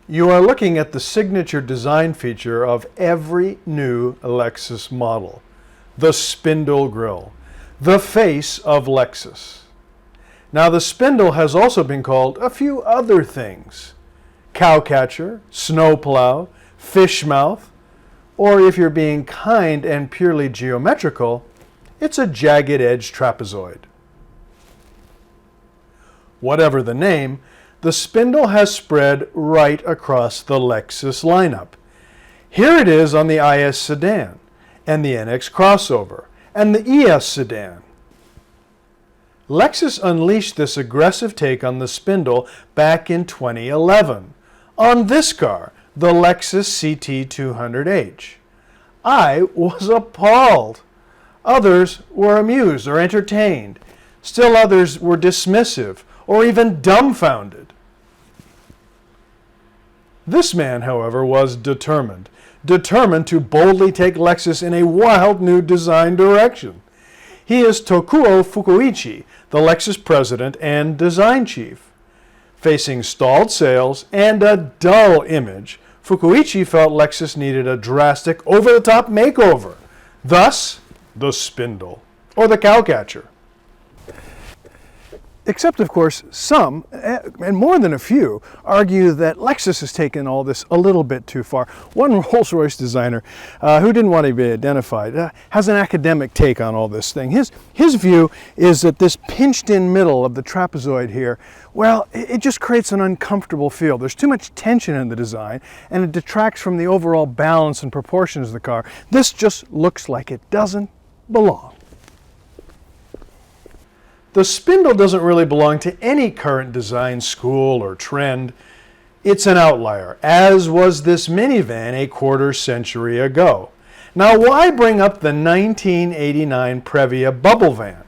You are looking at the signature design feature of every new Lexus model, the spindle grille, the face of Lexus. Now the spindle has also been called a few other things: cowcatcher, snowplow, fish mouth, or if you're being kind and purely geometrical, it's a jagged edge trapezoid. Whatever the name, the spindle has spread right across the Lexus lineup. Here it is on the IS sedan, and the NX crossover, and the ES sedan. Lexus unleashed this aggressive take on the spindle back in 2011, on this car, the Lexus CT200H. I was appalled. Others were amused or entertained. Still others were dismissive or even dumbfounded. This man, however, was determined to boldly take Lexus in a wild new design direction. He is Tokuo Fukuichi, the Lexus president and design chief. Facing stalled sales and a dull image, Fukuichi felt Lexus needed a drastic, over-the-top makeover. Thus, the spindle, or the cowcatcher. Except, of course, some, and more than a few, argue that Lexus has taken all this a little bit too far. One Rolls-Royce designer, who didn't want to be identified, has an academic take on all this thing. His view is that this pinched-in middle of the trapezoid here, well, it just creates an uncomfortable feel. There's too much tension in the design, and it detracts from the overall balance and proportions of the car. This just looks like it doesn't belong. The spindle doesn't really belong to any current design school or trend. It's an outlier, as was this minivan a quarter century ago. Now, why bring up the 1989 Previa bubble van?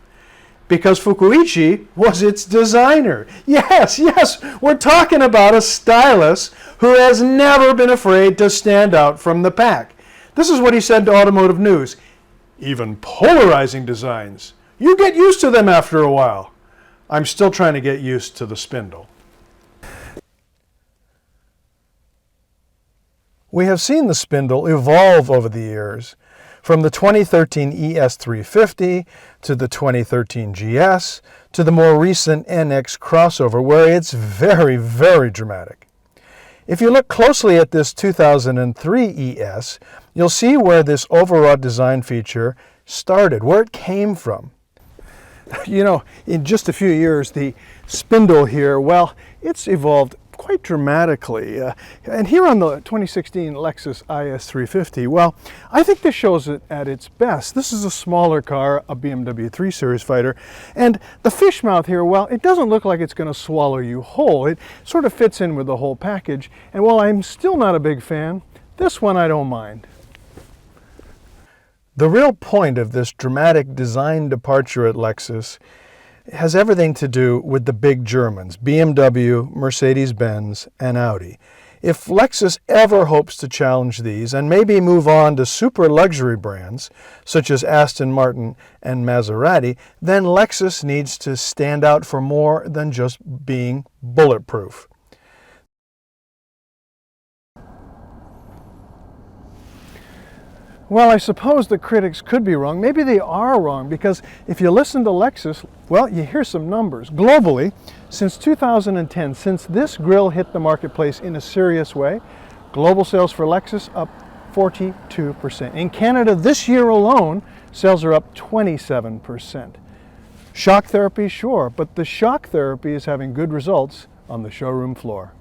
Because Fukuichi was its designer. Yes, we're talking about a stylist who has never been afraid to stand out from the pack. This is what he said to Automotive News: "Even polarizing designs, you get used to them after a while. I'm still trying to get used to the spindle." We have seen the spindle evolve over the years, from the 2013 ES350 to the 2013 GS to the more recent NX crossover, where it's very, very dramatic. If you look closely at this 2003 ES, you'll see where this overall design feature started, where it came from. You know, in just a few years, the spindle here, well, it's evolved quite dramatically. And here on the 2016 Lexus IS350, well, I think this shows it at its best. This is a smaller car, a BMW 3 Series fighter, and the fish mouth here, well, it doesn't look like it's going to swallow you whole. It sort of fits in with the whole package, and while I'm still not a big fan, this one I don't mind. The real point of this dramatic design departure at Lexus has everything to do with the big Germans, BMW, Mercedes-Benz, and Audi. If Lexus ever hopes to challenge these and maybe move on to super luxury brands such as Aston Martin and Maserati, then Lexus needs to stand out for more than just being bulletproof. Well, I suppose the critics could be wrong. Maybe they are wrong, because if you listen to Lexus, well, you hear some numbers. Globally, since 2010, since this grille hit the marketplace in a serious way, global sales for Lexus up 42%. In Canada this year alone, sales are up 27%. Shock therapy, sure, but the shock therapy is having good results on the showroom floor.